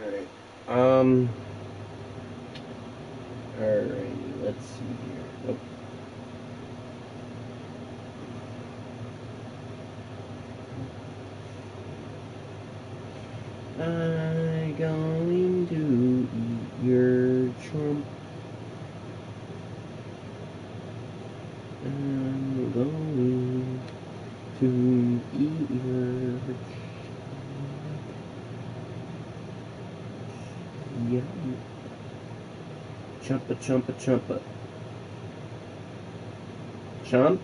Alright. Alrighty, let's see here. Oh. I'm going to eat your chump. I'm going to eat your yum. Chumpa chumpa chumpa. Chump?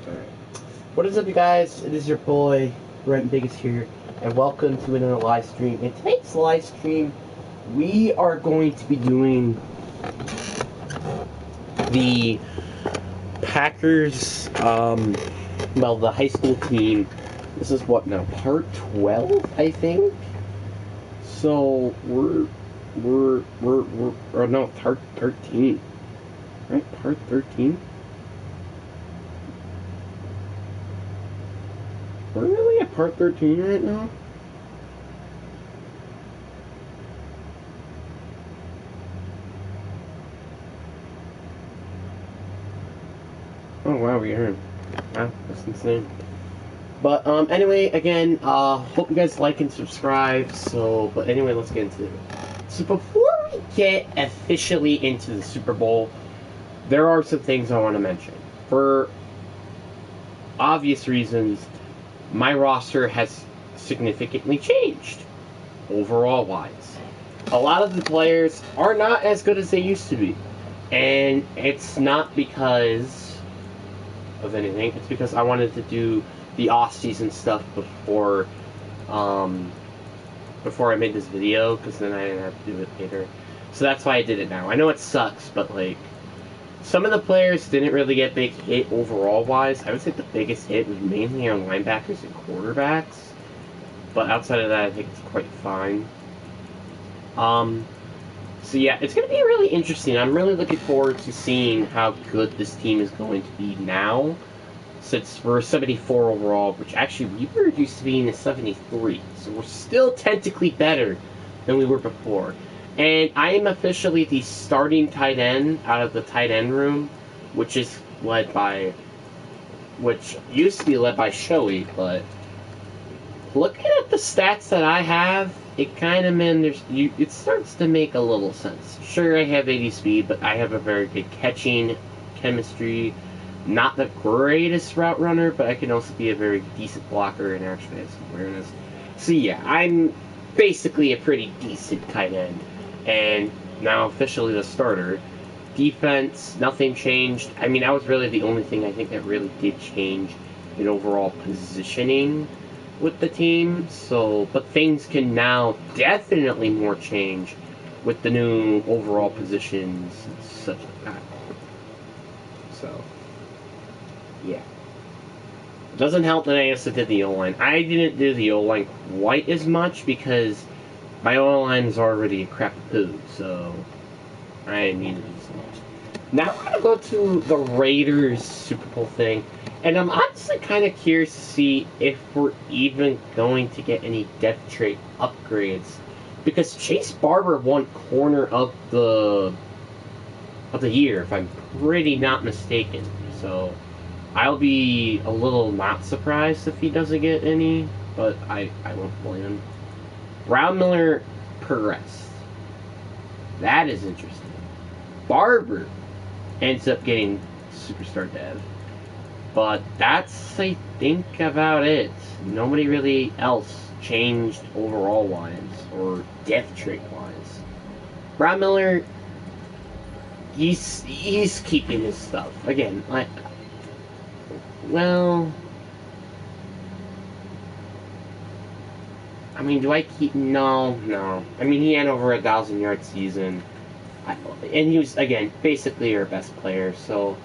Alright. What is up, you guys? It is your boy, Brent Biggest here, and welcome to another live stream. In today's live stream, we are going to be doing the Packers, well, the high school team. This is what now, part 12, I think? So, we're or no, part 13. Right? Part 13? We're really at part 13 right now? Oh wow, we are. Wow, that's insane. But anyway, again, hope you guys like and subscribe. But anyway, let's get into it. So before we get officially into the Super Bowl, there are some things I want to mention. For obvious reasons, my roster has significantly changed, overall wise. A lot of the players are not as good as they used to be. And it's not because of anything. It's because I wanted to do the off-season stuff before I made this video, because then I didn't have to do it later. So that's why I did it now. I know it sucks, but like, some of the players didn't really get big hit overall wise. I would say the biggest hit was mainly on linebackers and quarterbacks. But outside of that, I think it's quite fine. So yeah, it's going to be really interesting. I'm really looking forward to seeing how good this team is going to be now. Since we're 74 overall, which actually we were used to being a 73. So we're still technically better than we were before. And I am officially the starting tight end out of the tight end room, which used to be led by Shoei, but looking at the stats that I have, it kind of it starts to make a little sense. Sure, I have 80 speed, but I have a very good catching chemistry. Not the greatest route runner, but I can also be a very decent blocker and actually have some awareness. So yeah, I'm basically a pretty decent tight end. And now officially the starter. Defense, nothing changed. I mean, that was really the only thing I think that really did change in overall positioning with the team. But things can now definitely more change with the new overall positions and such like that. So, yeah. It doesn't help that I also did the O-line. I didn't do the O-line quite as much because my O-line is already a crap poo, so I didn't need to do so much. Now we're going to go to the Raiders Super Bowl thing, and I'm honestly kind of curious to see if we're even going to get any depth trait upgrades, because Chase Barber won corner of the year, if I'm pretty not mistaken, so I'll be a little not surprised if he doesn't get any, but I won't blame him. Brown Miller progressed. That is interesting. Barber ends up getting superstar dev. But that's, I think, about it. Nobody really else changed overall wise or depth trait wise. Brown Miller, he's keeping his stuff. Again, well, I mean, do I keep... No. I mean, he had over 1,000-yard season. And he was, again, basically our best player, so,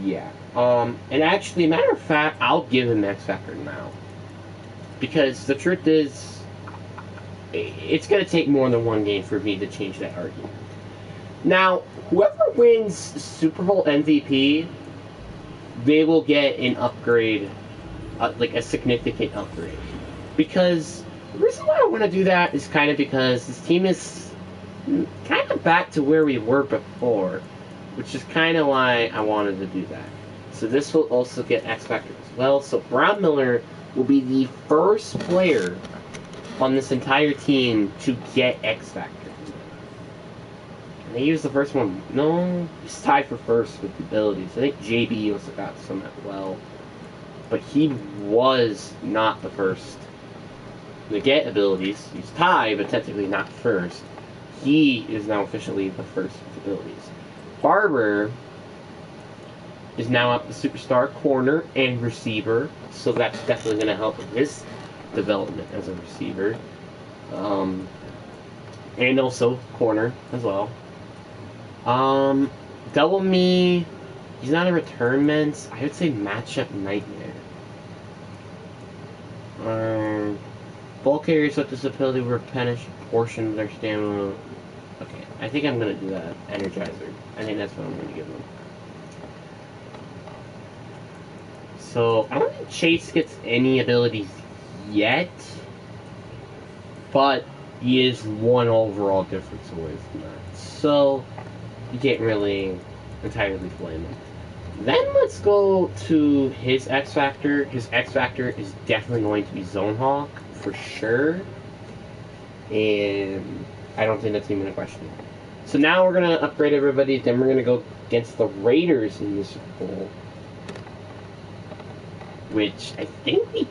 yeah. And actually, matter of fact, I'll give him X Factor now. Because the truth is, it's going to take more than one game for me to change that argument. Now, whoever wins Super Bowl MVP, they will get an upgrade, like a significant upgrade. Because The reason why I want to do that is kind of because this team is kind of back to where we were before, which is kind of why I wanted to do that. So this will also get X Factor as well. So Brown Miller will be the first player on this entire team to get X Factor. And he was the first one. No, he's tied for first with the abilities. I think JB also got some as well. But he was not the first to get abilities. He's tied, but technically not first. He is now officially the first with abilities. Barber is now up the superstar corner and receiver, so that's definitely going to help with his development as a receiver. And also corner as well. Double me, he's not a return man. I would say matchup nightmare. Ball carriers with this ability will replenish a portion of their stamina. Okay, I think I'm going to do that. Energizer. I think that's what I'm going to give them. So, I don't think Chase gets any abilities yet, but he is one overall difference away from that. So, you can't really entirely blame him. Then let's go to his X Factor. His X Factor is definitely going to be Zone Hawk, for sure. And I don't think that's even a question. So now we're going to upgrade everybody. Then we're going to go against the Raiders in the Super Bowl, which I think we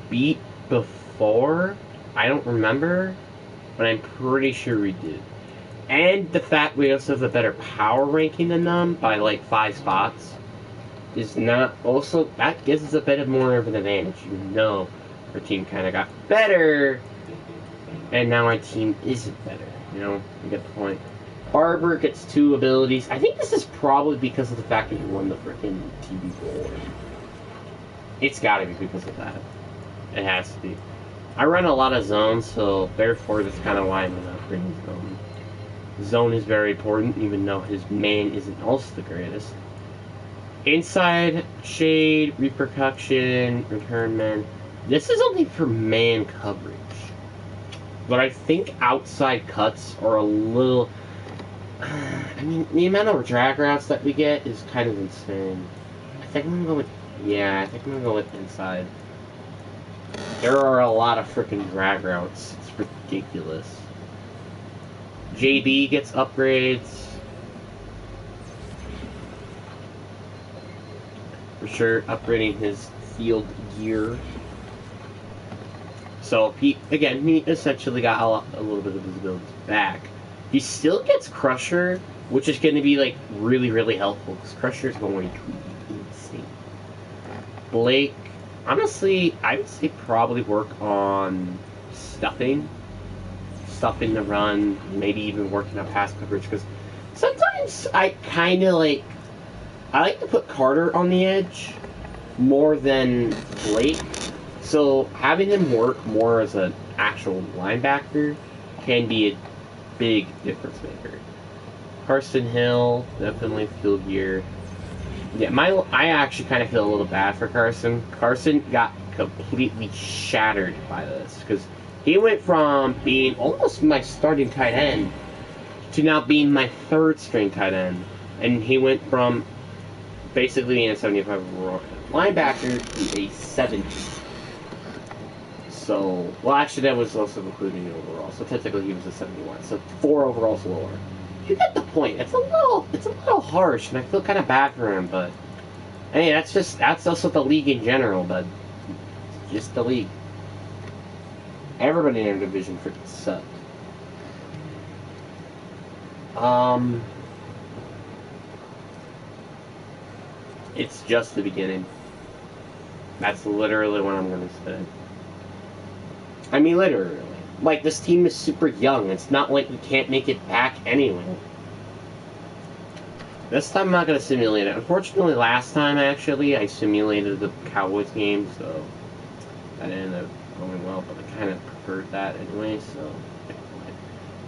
beat before. I don't remember, but I'm pretty sure we did. And the fact we also have a better power ranking than them by like 5 spots is not also, that gives us a bit of more of an advantage. You know, our team kind of got better, and now our team isn't better. You know, you get the point. Barber gets 2 abilities. I think this is probably because of the fact that he won the freaking TV award. It's gotta be because of that. It has to be. I run a lot of zones, so therefore that's kind of why I'm not bringing zone. Zone is very important, even though his main isn't also the greatest. Inside, shade, repercussion, return man. This is only for man coverage. But I think outside cuts are a little... I mean, the amount of drag routes that we get is kind of insane. I think I'm going to go with... Yeah, I think I'm going to go with inside. There are a lot of freaking drag routes. It's ridiculous. JB gets upgrades. For sure, upgrading his field gear. So, he essentially got a little bit of his abilities back. He still gets Crusher, which is going to be, like, really, really helpful, because Crusher is going to be insane. Blake, honestly, I would say probably work on stuffing the run, maybe even working on pass coverage, because sometimes I kind of like to put Carter on the edge more than Blake, so having him work more as an actual linebacker can be a big difference maker. Carson Hill, definitely field gear. Yeah, I actually kind of feel a little bad for Carson. Carson got completely shattered by this, because he went from being almost my starting tight end to now being my 3rd string tight end. And he went from basically being a 75 overall linebacker to a 70. So, well, actually, that was also including the overall. So technically, he was a 71. So 4 overalls lower. You get the point. It's a little harsh, and I feel kind of bad for him. But hey, that's also the league in general. But just the league. Everybody in our division freaking sucked. It's just the beginning. That's literally what I'm going to say. I mean, literally. Like, this team is super young. It's not like we can't make it back anyway. This time I'm not going to simulate it. Unfortunately, last time, actually, I simulated the Cowboys game, so that ended up going well, but I kind of preferred that anyway, so...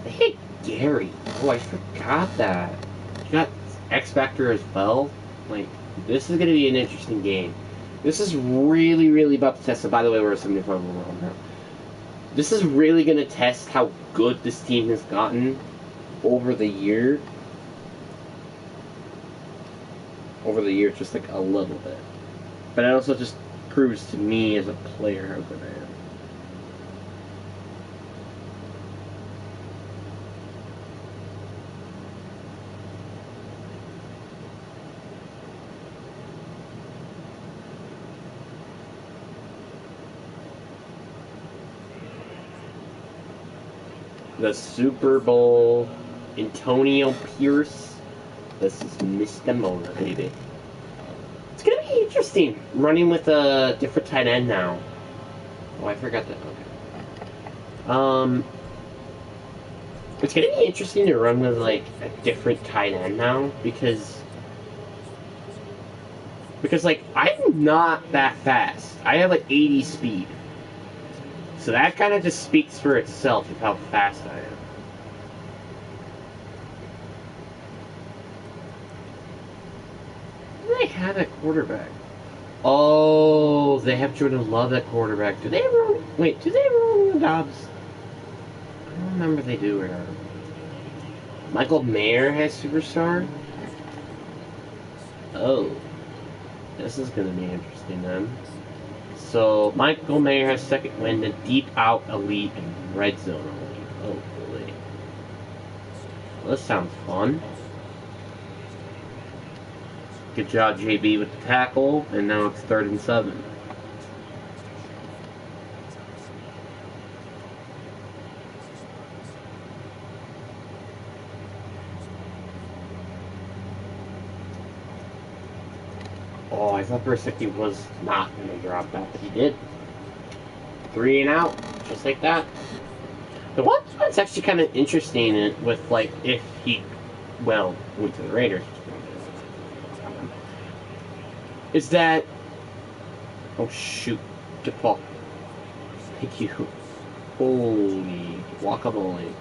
They hit Gary. Oh, I forgot that. You got X Factor as well. Like, this is going to be an interesting game. This is really, really about to test it. By the way, we're a 75 overall now. This is really going to test how good this team has gotten over the year. Just like a little bit. But it also just proves to me as a player how good I am. The Super Bowl, Antonio Pierce. This is Mr. Mona, baby. It's gonna be interesting running with a different tight end now. Oh, I forgot that. Okay. It's gonna be interesting to run with like a different tight end now because like I'm not that fast. I have like 80 speed. So that kind of just speaks for itself of how fast I am. Do they have a quarterback? Oh, they have Jordan Love at quarterback. Do they ever... Wait, do they ever own Dobbs? I don't remember if they do or not. Michael Mayer has Superstar? Oh. This is going to be interesting then. So, Michael Mayer has second win, then deep out elite and red zone elite. Oh, boy. Well, this sounds fun. Good job, JB, with the tackle, and now it's 3rd and 7. Oh, I thought for a second he was not going to drop that, but he did. 3 and out, just like that. The one that's actually kind of interesting with, like, if he, well, went to the Raiders, is that, oh shoot, good ball. Thank you. Holy guacamole.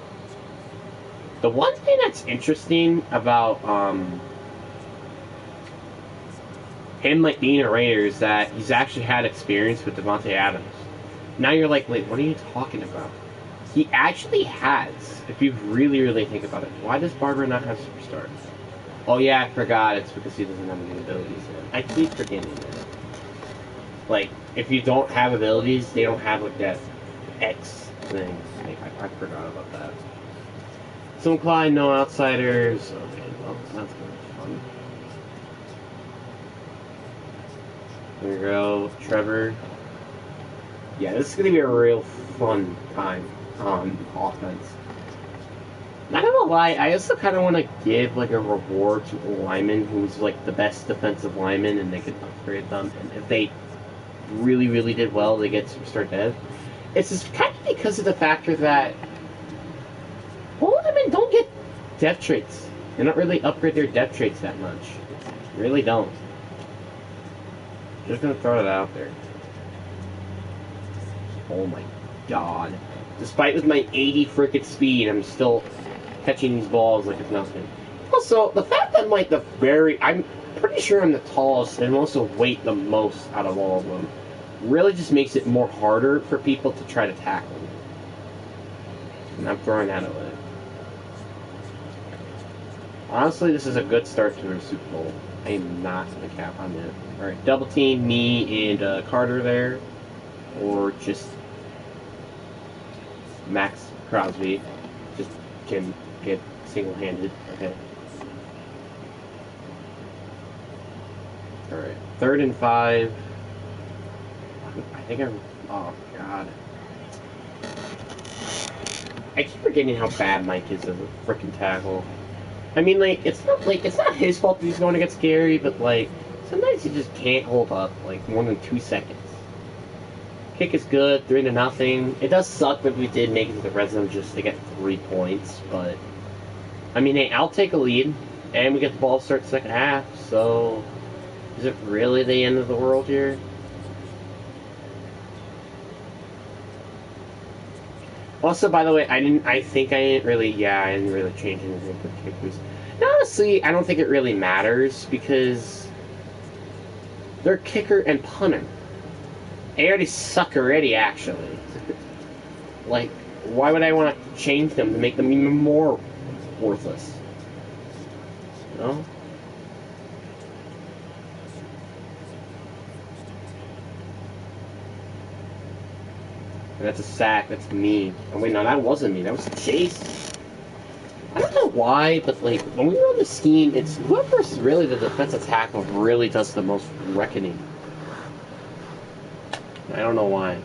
The one thing that's interesting about, him like being a Raider is that he's actually had experience with Devontae Adams. Now you're like, wait, what are you talking about? He actually has, if you really, really think about it. Why does Barber not have superstars? Oh yeah, I forgot. It's because he doesn't have any abilities yet. I keep forgetting that. Like, if you don't have abilities, they don't have like that X thing. I forgot about that. So Clyde, no outsiders. Okay, well, that's gonna be fun. There we go, Trevor. Yeah, this is going to be a real fun time on offense. Not gonna lie, I also kind of want to give like a reward to a lineman who's like the best defensive lineman, and they could upgrade them. And if they really, really did well, they get superstar dev. It's just kind of because of the factor that linemen don't get depth traits. They don't really upgrade their depth traits that much. Really don't. Just gonna throw it out there. Oh my god. Despite with my 80 frickin' speed, I'm still catching these balls like it's nothing. Also, the fact that I'm like I'm pretty sure I'm the tallest and also weight the most out of all of them, really just makes it more harder for people to try to tackle me. And I'm throwing that away. Honestly, this is a good start to a Super Bowl. I am not going to cap on that. Alright, double team me and Carter there. Or just Max Crosby. Just can get single-handed. Okay. Alright, 3rd and 5. I think I'm... Oh, God. I keep forgetting how bad Mike is as a freaking tackle. I mean, like, it's not his fault that he's going to get scary, but, like, sometimes he just can't hold up, like, more than 2 seconds. Kick is good, 3-0. It does suck that we did make it to the red zone just to get 3 points, but, I mean, hey, I'll take a lead, and we get the ball to start the second half, so is it really the end of the world here? Also, by the way, I didn't really change anything for kickers. And honestly, I don't think it really matters because they're kicker and punter. They already suck already, actually. Like, why would I want to change them to make them even more worthless? You know? And that's a sack. That's me. Oh wait, no, that wasn't me. That was Chase. I don't know why, but like when we run the scheme, it's whoever's really the defensive tackle really does the most reckoning. I don't know why.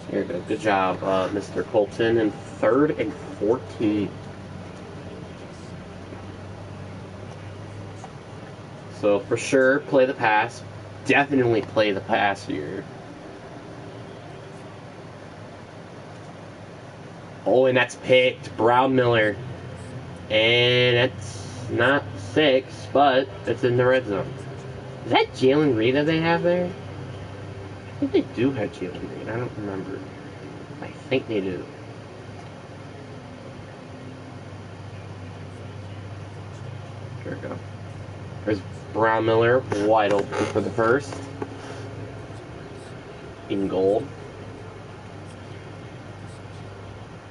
Here we go. Good job, Mr. Colton. And 3rd and 14. So for sure, play the pass. Definitely play the pass here. Oh, and that's picked. Brown Miller. And it's not 6, but it's in the red zone. Is that Jalen Reed that they have there? I think they do have Jalen Reed. I don't remember. I think they do. There we go. There's Brown Miller wide open for the first. In goal.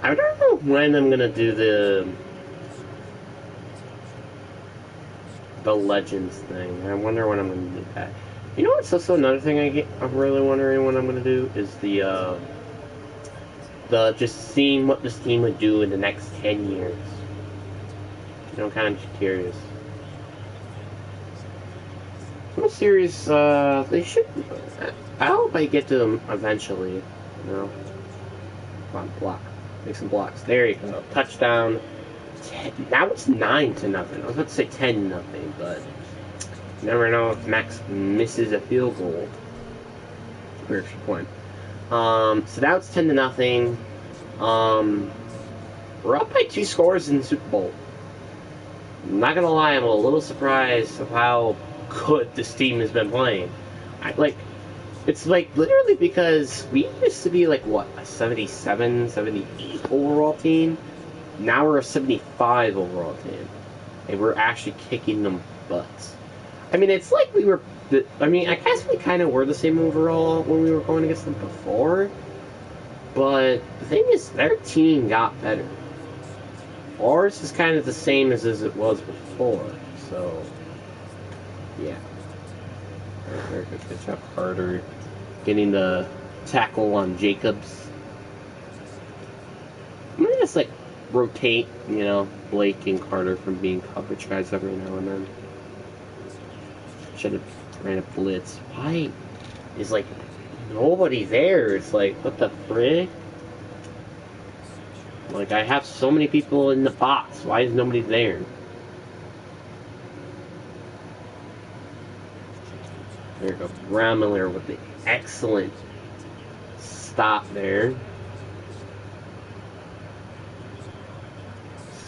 I don't know when I'm gonna do the Legends thing. I wonder when I'm gonna do that. You know what's also another thing I'm really wondering when I'm gonna do is the just seeing what this team would do in the next 10 years. You know, I'm kind of curious. I'm serious. They should. I hope I get to them eventually. You know. Come on, block. Make some blocks. There you go. Touchdown. Now it's 9-0. I was about to say 10-0, but you never know if Max misses a field goal. Or extra point. So now it's 10-0. We're up by 2 scores in the Super Bowl. I'm not gonna lie, I'm a little surprised of how good this team has been playing. It's like literally because we used to be like what, a 77, 78 overall team. Now we're a 75 overall team, and we're actually kicking them butts. I mean, it's like we were. I guess we kind of were the same overall when we were going against them before. But the thing is, their team got better. Ours is kind of the same as it was before. So, yeah. Very good. Good job, Carter. Getting the tackle on Jacobs. I'm gonna just like rotate, you know, Blake and Carter from being coverage guys every now and then. Should have ran a blitz. Why is like nobody there? It's like, what the frick? Like, I have so many people in the box. Why is nobody there? There you go. Brown Miller with the excellent stop there.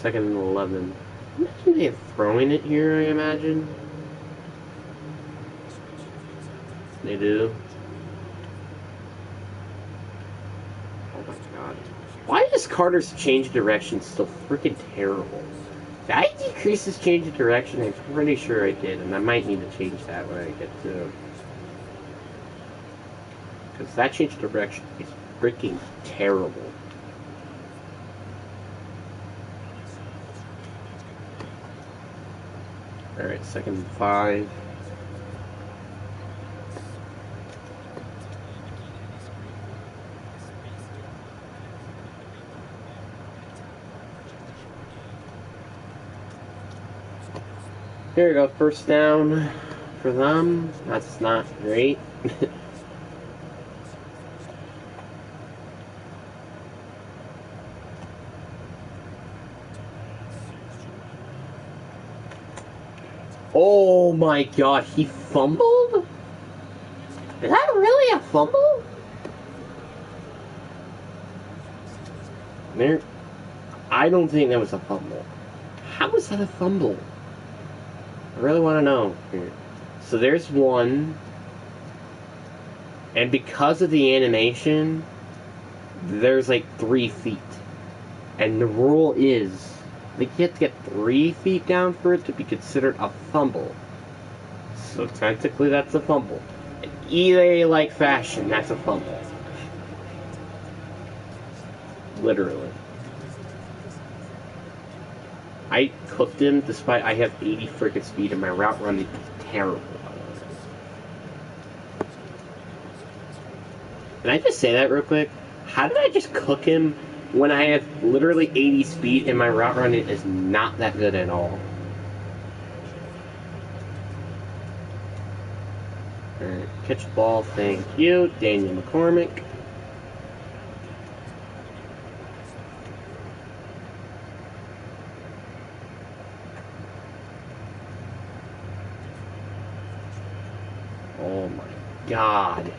2nd and 11. Imagine they have throwing it here, I imagine. They do. Oh my god. Why does Carter's change of direction still freaking terrible? Did I decrease his change of direction? I'm pretty sure I did, and I might need to change that when I get to... Because that change of direction is freaking terrible. Alright, 2nd and 5. Here we go, first down for them. That's not great. Oh my god, he fumbled? Is that really a fumble? There, I don't think that was a fumble. How was that a fumble? I really want to know. Here. So there's one. And because of the animation, there's like 3 feet. And the rule is, you have to get 3 feet down for it to be considered a fumble. So technically that's a fumble. And EA-like fashion, that's a fumble. Literally. I cooked him despite I have 80 freaking speed and my route running is terrible. Can I just say that real quick? How did I just cook him when I have literally 80 speed and my route running is not that good at all? Alright, catch the ball, thank you, Daniel McCormick. Oh my god.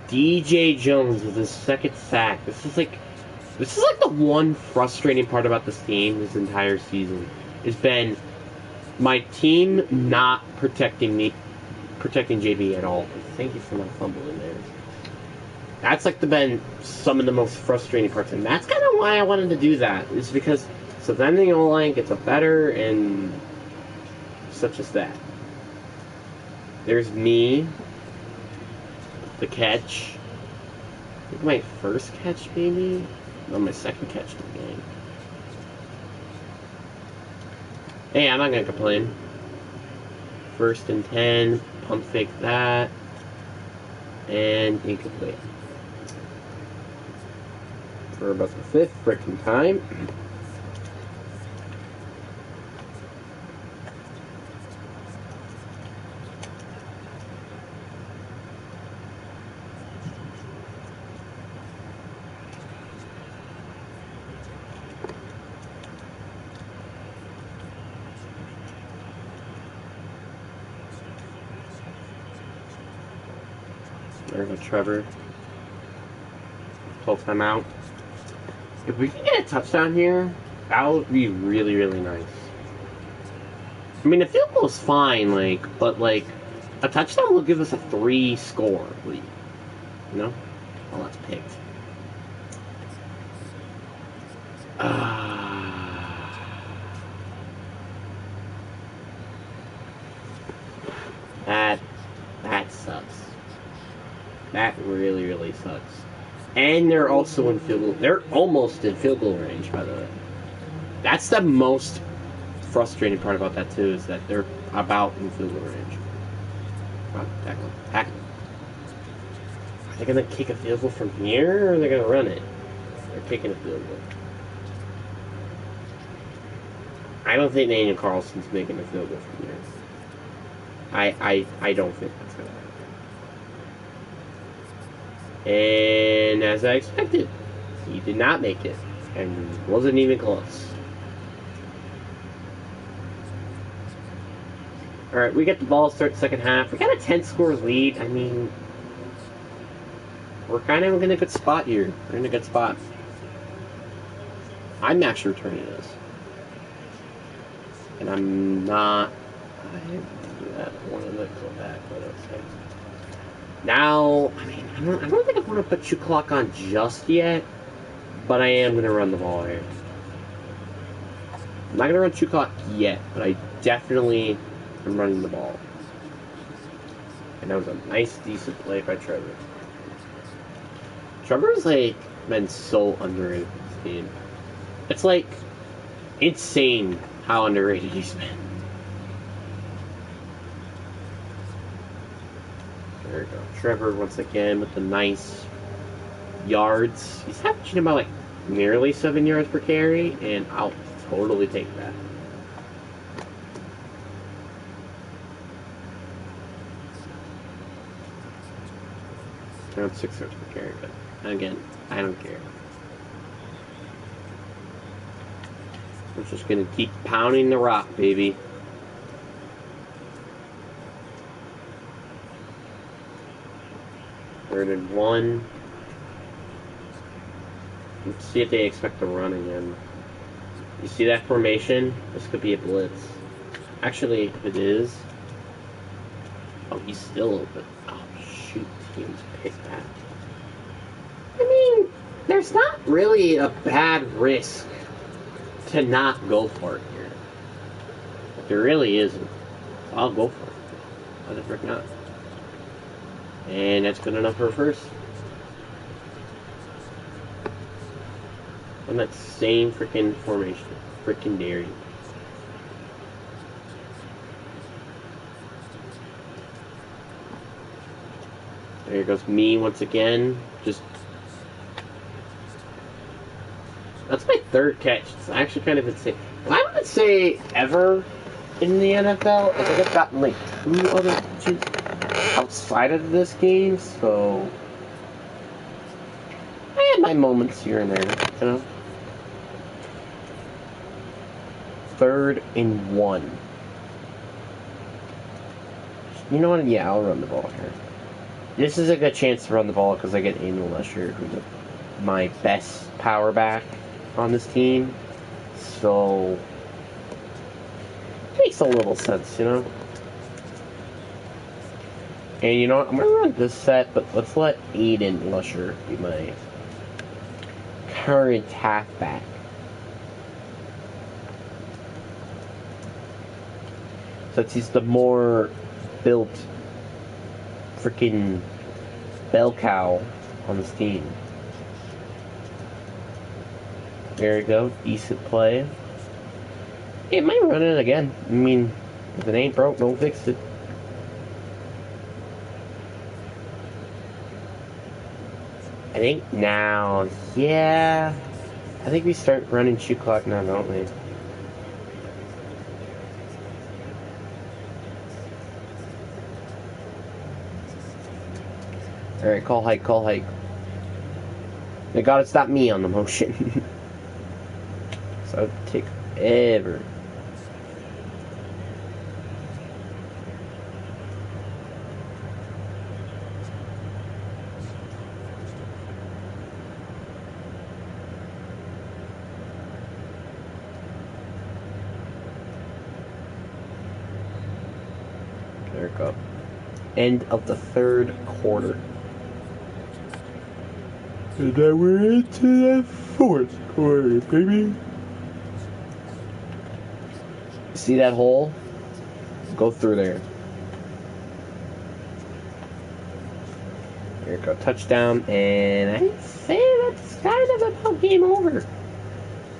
DJ Jones with his second sack. This is like the one frustrating part about this team this entire season. Has been my team not protecting JB at all. Thank you for my fumble in there. That's like been some of the most frustrating parts, and that's kind of why I wanted to do that. Is because so then the O-line gets a better and such as that. There's me. The catch. I think my first catch, maybe? No, my second catch of the game. Hey, I'm not gonna complain. 1st and 10. Pump fake that. And incomplete. For about the 5th frickin' time. There's a Trevor. 12th time out. If we can get a touchdown here, that would be really, really nice. I mean, the field goal is fine, but a touchdown will give us a 3-score lead. You know? Oh, that's picked. That sucks. That really, really sucks. And they're also in field goal. They're almost in field goal range, by the way. That's the most frustrating part about that, too, is that they're about in field goal range. Wow, tackle. Are they going to kick a field goal from here, or are they going to run it? They're kicking a field goal. I don't think Daniel Carlson's making a field goal from here. I don't think that's going to happen. And as I expected, he did not make it, and wasn't even close. Alright, we get the ball, start second half. We got a 10-score lead. I mean, we're kind of in a good spot here. We're in a good spot. I'm max returning this. And I'm not... I wanted to go back, but okay. Now, I mean, I don't think I want to put shoot clock on just yet, but I am going to run the ball here. I'm not going to run shoot clock yet, but I definitely am running the ball. And that was a nice, decent play by Trevor. Trevor's, been so underrated in this game. It's, insane how underrated he's been. There we go. Trevor, once again, with the nice yards. He's averaging about, nearly 7 yards per carry, and I'll totally take that. Around 6 yards per carry, but again, I don't care. We're just going to keep pounding the rock, baby. Third and 1. Let's see if they expect to run again. You see that formation? This could be a blitz. Actually, if it is... Oh, he's still open. Oh, shoot. Teams pick that. I mean, there's not really a bad risk to not go for it here. There really isn't. I'll go for it. Why the frick not? And that's good enough for a first. On that same freaking formation. Freaking dairy. There goes me once again. Just. That's my third catch. It's actually kind of insane. I wouldn't say ever in the NFL. I think I've gotten like 2 other catches outside of this game, so. I had my moments here and there, you know? 3rd and 1. You know what? Yeah, I'll run the ball here. This is a good chance to run the ball because I get Emil Lesher, who's my best power back on this team. So, it makes a little sense, you know? And you know what? I'm going to run this set, but let's let Aiden Lusher be my current halfback. Since he's the more built freaking bell cow on this team. There you go. Decent play. It might run it again. I mean, if it ain't broke, don't fix it. I think now, yeah. I think we start running shoot clock now, don't we? Alright, call hike, call hike. They gotta stop me on the motion. So it'd take ever. There we go. End of the 3rd quarter. And then we're into the 4th quarter, baby. See that hole? Go through there. There you go, touchdown, and I'd say that's kind of about game over.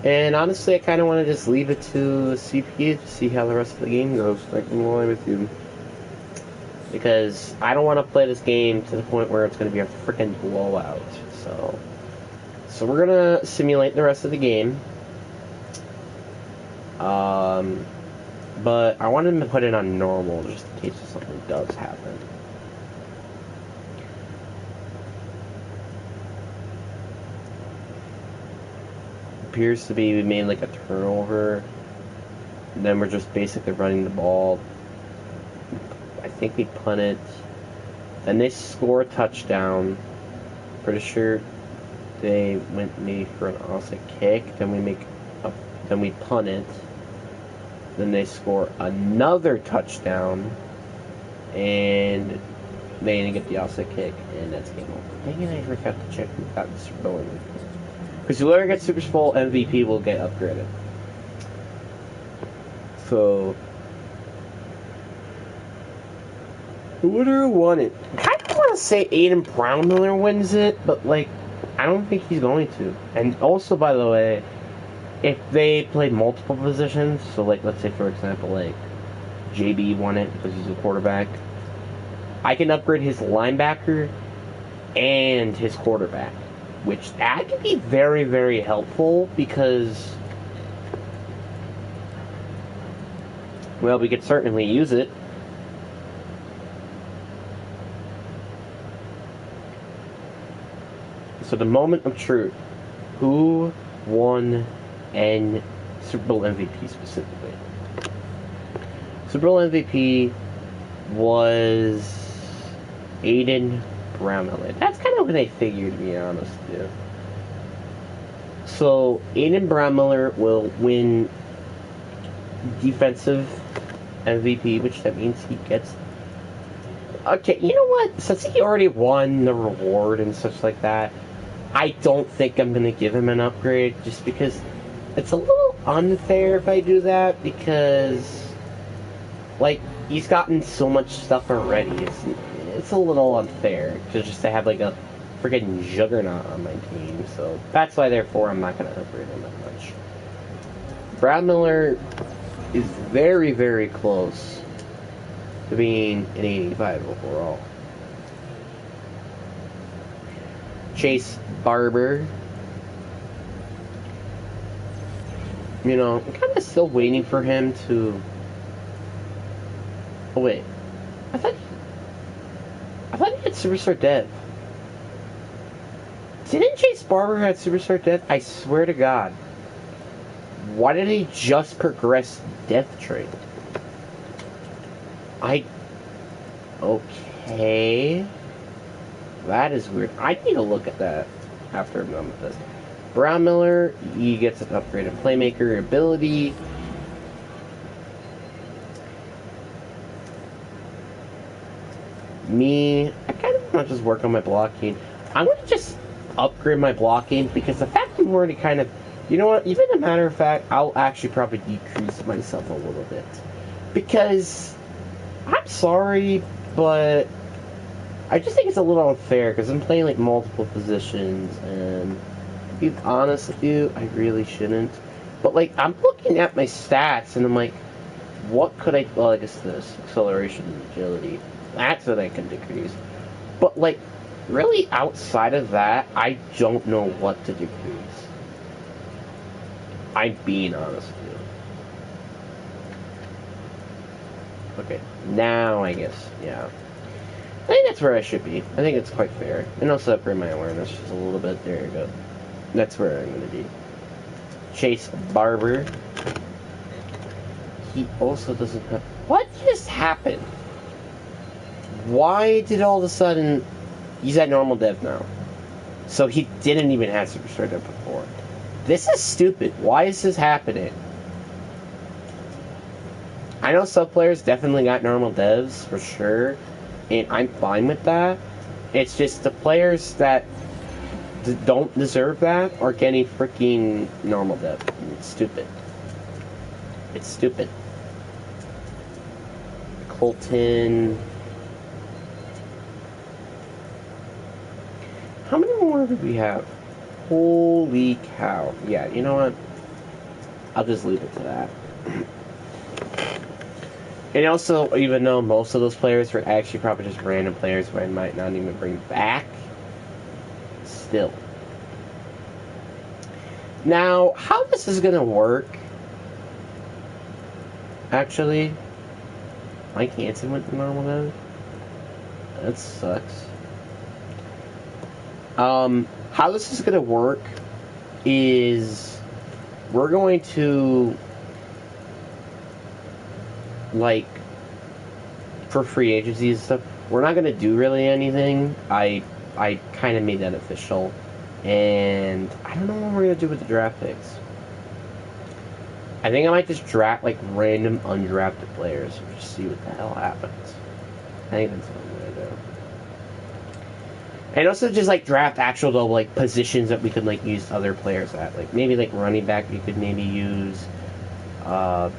And honestly, I kind of want to just leave it to the CP to see how the rest of the game goes. Like, I'm going with you. Because I don't want to play this game to the point where it's going to be a freaking blowout. So we're going to simulate the rest of the game. But I wanted to put it on normal just in case something does happen. Appears to be we made like a turnover. And then we're just basically running the ball. I think we punt it. Then they score a touchdown. Pretty sure they went maybe for an onside kick. Then we punt it. Then they score another touchdown, and they didn't get the offset kick, and that's game over. Dang it, I forgot to check who got the Super Bowl MVP. Because whoever gets Super Bowl MVP will get upgraded. So, who would have won it? I kind of want to say Aiden Brownmiller wins it, but, like, I don't think he's going to. And also, by the way, if they played multiple positions, so like let's say for example like JB won it because he's a quarterback, I can upgrade his linebacker and his quarterback, which that can be very, very helpful because, well, we could certainly use it. So the moment of truth, who won and Super Bowl MVP specifically? Super Bowl MVP was Aiden Brownmiller. That's kind of what I figured, to be honest. Yeah. So Aiden Brownmiller will win defensive MVP, which that means he gets. Okay, you know what? Since he already won the reward and such like that, I don't think I'm going to give him an upgrade just because it's a little unfair if I do that because, like, he's gotten so much stuff already. it's a little unfair to just to have like a freaking juggernaut on my team. So that's why, therefore, I'm not going to upgrade him that much. Brad Miller is very, very close to being an 85 overall. Chase Barber. You know, I'm kind of still waiting for him to... Oh, wait. I thought he had Superstar Dev. Didn't Chase Barber have Superstar Dev? I swear to God. Why did he just progress Death Trade? Okay. That is weird. I need to look at that after I'm done with this. Brown Miller, he gets an upgraded playmaker ability. Me, I kind of want to just work on my blocking. I'm going to just upgrade my blocking because the fact I'm already kind of... You know what? Even a matter of fact, I'll actually probably decrease myself a little bit. Because, I'm sorry, but I just think it's a little unfair because I'm playing like multiple positions, and to be honest with you, I really shouldn't. But like, I'm looking at my stats and I'm like, what could I... Well, I guess this. Acceleration and agility. That's what I can decrease. But like, really outside of that, I don't know what to decrease. I'm being honest with you. Okay, now I guess, yeah. I think that's where I should be. I think it's quite fair. And also upgrade my awareness just a little bit. There you go. That's where I'm going to be. Chase Barber. He also doesn't have... What just happened? Why did all of a sudden... He's at normal dev now. So he didn't even have Superstar Dev before. This is stupid. Why is this happening? I know some players definitely got normal devs, for sure. And I'm fine with that. It's just the players that don't deserve that are getting freaking normal dev. It's stupid. It's stupid. Colton... How many more do we have? Holy cow. Yeah, you know what? I'll just leave it to that. And also, even though most of those players were actually probably just random players who I might not even bring back, still. Now, how this is going to work, actually, Mike Hansen went to normal mode. That sucks. How this is going to work is we're going to, like, for free agencies and stuff, we're not going to do really anything. I kind of made that official. And I don't know what we're going to do with the draft picks. I think I might just draft, like, random undrafted players and just see what the hell happens. I think that's what I'm going to do. And also just, like, draft actual, though, like, positions that we could, like, use other players at. Like, maybe, like, running back we could maybe use. Wide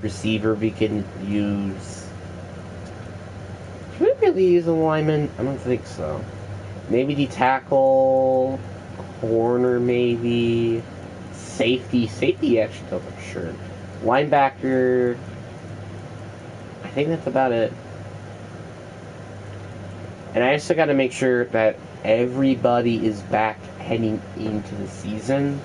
receiver we can use. Should we really use a lineman? I don't think so. Maybe the tackle. Corner, maybe. Safety. Safety, actually, though, for sure. Linebacker. I think that's about it. And I also got to make sure that everybody is back heading into the season.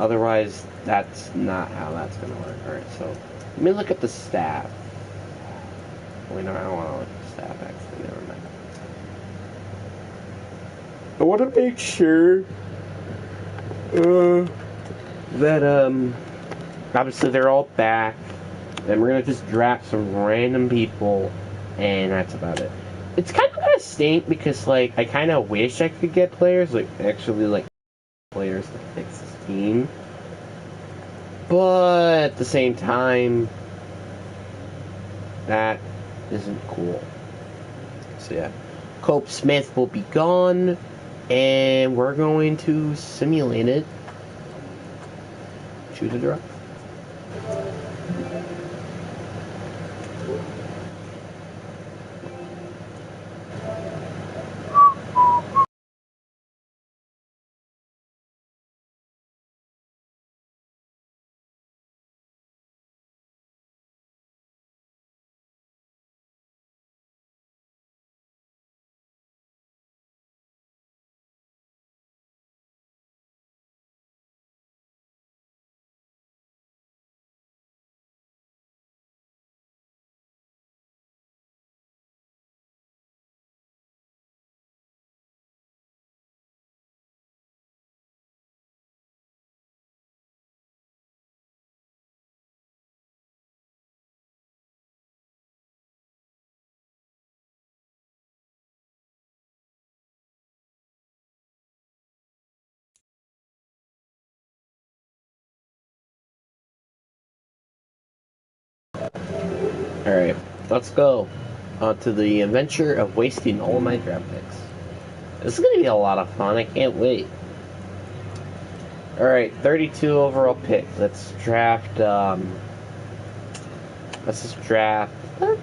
Otherwise, that's not how that's going to work. Alright, so let me look at the staff. Wait, no, I don't want to look at the staff, actually. Never mind. I want to make sure that, obviously they're all back. And we're going to just draft some random people. And that's about it. It's kind of going to stink because, like, I kind of wish I could get players, like, actually, like, players to fix this team. But at the same time, that isn't cool. So, yeah. Cope Smith will be gone, and we're going to simulate it. Choose a draft. Alright, let's go to the adventure of wasting all my draft picks. This is going to be a lot of fun. I can't wait. Alright, 32 overall pick. Let's draft, let's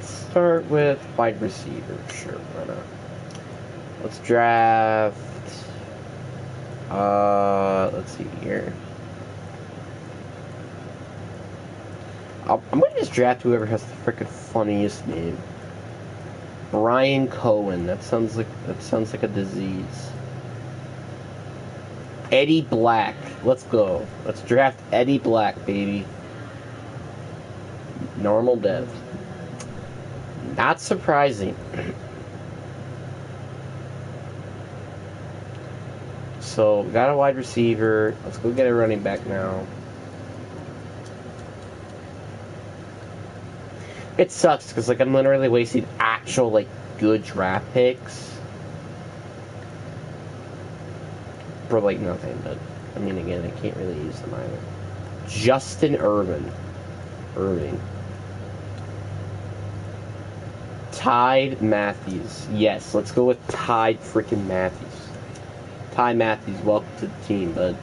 start with wide receiver. Sure, why not? Let's draft, let's see here. I'm going to just draft whoever has the freaking funniest name. Brian Cohen. That sounds like a disease. Eddie Black. Let's go. Let's draft Eddie Black, baby. Normal dev. Not surprising. So, got a wide receiver. Let's go get a running back now. It sucks because, like, I'm literally wasting actual, like, good draft picks for, like, nothing. But, I mean, again, I can't really use them either. Justin Irving. Tide Matthews. Yes, let's go with Tide freaking Matthews. Tide Matthews, welcome to the team, bud.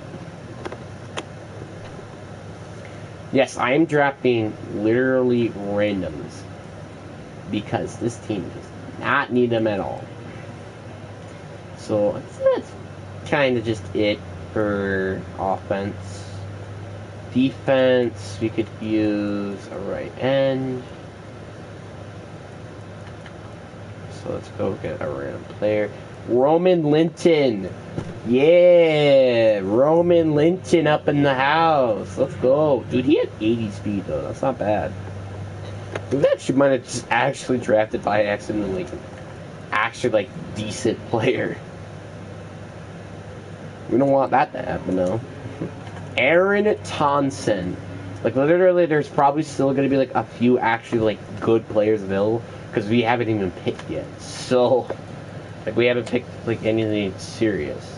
Yes, I am drafting literally randoms because this team does not need them at all. So that's kind of just it for offense. Defense, we could use a right end. So let's go get a random player. Roman Linton. Yeah, Roman Linton up in the house. Let's go. Dude, he had 80 speed, though. That's not bad. We actually might have just actually drafted by accident, like, actually, like, decent player. We don't want that to happen, though. Aaron Thompson. Like, literally, there's probably still going to be, like, a few actually, like, good players available, because we haven't even picked yet. So, like, we haven't picked, like, anything serious.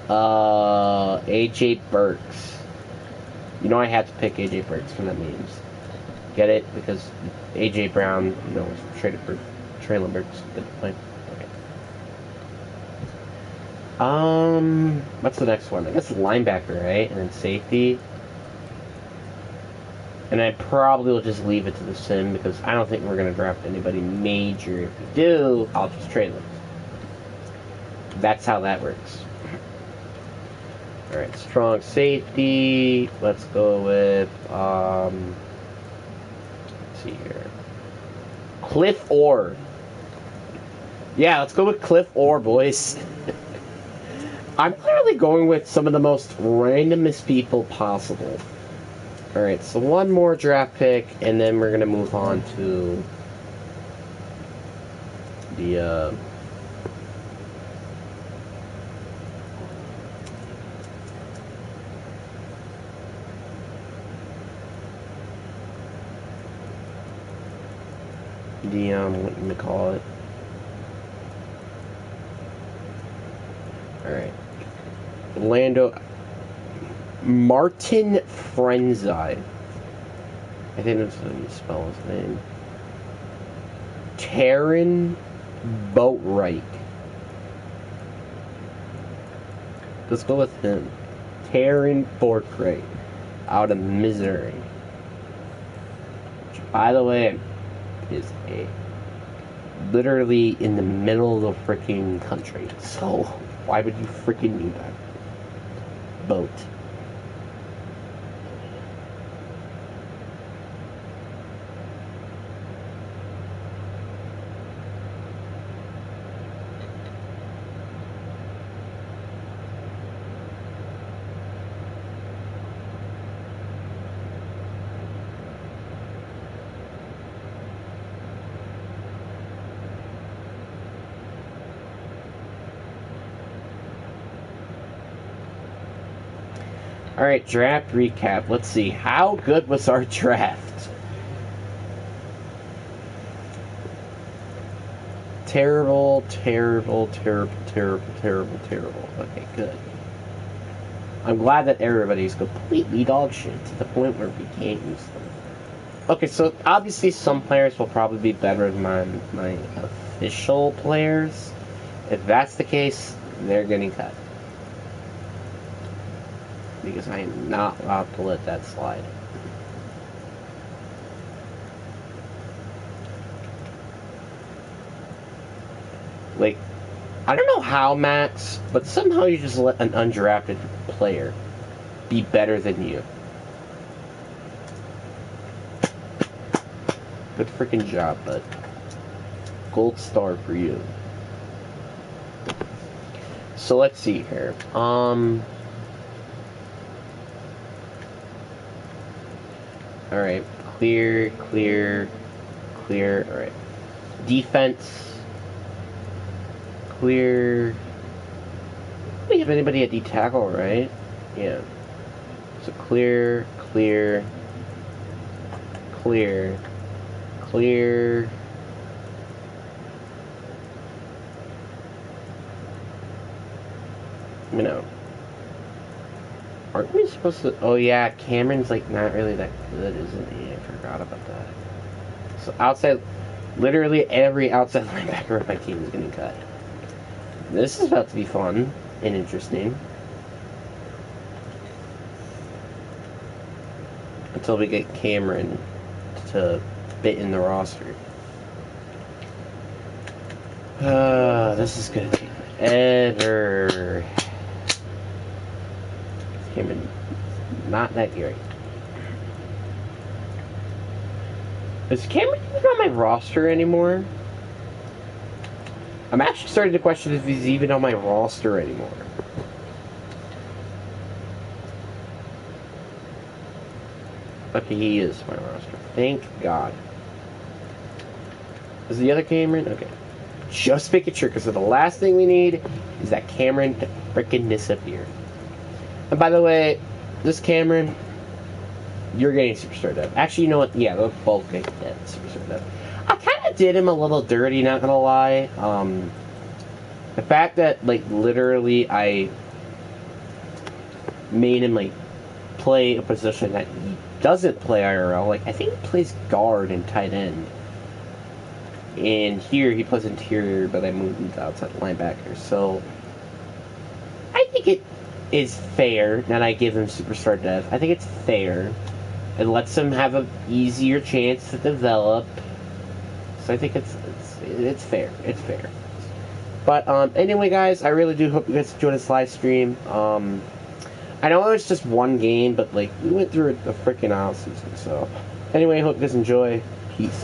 AJ Burks. You know I had to pick AJ Burks from that memes. Get it? Because AJ Brown, you know, was traded for Traylon Burks. Good point. Okay. What's the next one? I guess linebacker, right? And then safety. And I probably will just leave it to the sim because I don't think we're going to draft anybody major. If we do, I'll just trade them. That's how that works. Alright, strong safety. Let's go with, let's see here. Cliff Orr. Yeah, let's go with Cliff Orr, boys. I'm clearly going with some of the most randomest people possible. Alright, so one more draft pick, and then we're going to move on to the, what do you call it? Alright. Martin Frenzy. I think that's how you spell his name. Taryn Boatwright. Let's go with him. Taryn Boatwright. Out of Missouri. Which, by the way, is literally in the middle of the freaking country. So, why would you freaking need that boat? Alright, draft recap. Let's see. How good was our draft? Terrible, terrible, terrible, terrible, terrible, terrible. Okay, good. I'm glad that everybody's completely dog shit to the point where we can't use them. Okay, so obviously some players will probably be better than my official players. If that's the case, they're getting cut. Because I am not allowed to let that slide. Like, I don't know how, Max, but somehow you just let an undrafted player be better than you. Good freaking job, bud. Gold star for you. So let's see here. Alright. Clear, clear, clear. Alright. Defense. Clear. We have anybody at D tackle, right? Yeah. So clear, clear, clear, clear. You know. Aren't we supposed to... Oh yeah, Cameron's like not really that good, isn't he? I forgot about that. So outside... Literally every outside linebacker of my team is getting cut. This is about to be fun and interesting. Until we get Cameron to fit in the roster. This is gonna take forever. Cameron, not that great. Is Cameron even on my roster anymore? I'm actually starting to question if he's even on my roster anymore. Okay, he is my roster. Thank God. Is the other Cameron? Okay. Just making sure, because the last thing we need is that Cameron to freaking disappear. And by the way, this Cameron, you're getting Superstar Dev. Actually, you know what? Yeah, they're both getting Superstar Dev. I kind of did him a little dirty, not gonna lie. The fact that, like, literally I made him, like, play a position that he doesn't play IRL. Like, I think he plays guard and tight end. And here he plays interior, but I moved him to outside linebacker. So, I think it is fair that I give him Superstar Dev. I think it's fair. It lets him have an easier chance to develop. So I think it's fair. It's fair. But anyway, guys, I really do hope you guys enjoyed this live stream. I know it was just one game, but like we went through a freaking out season. So anyway, hope you guys enjoy. Peace.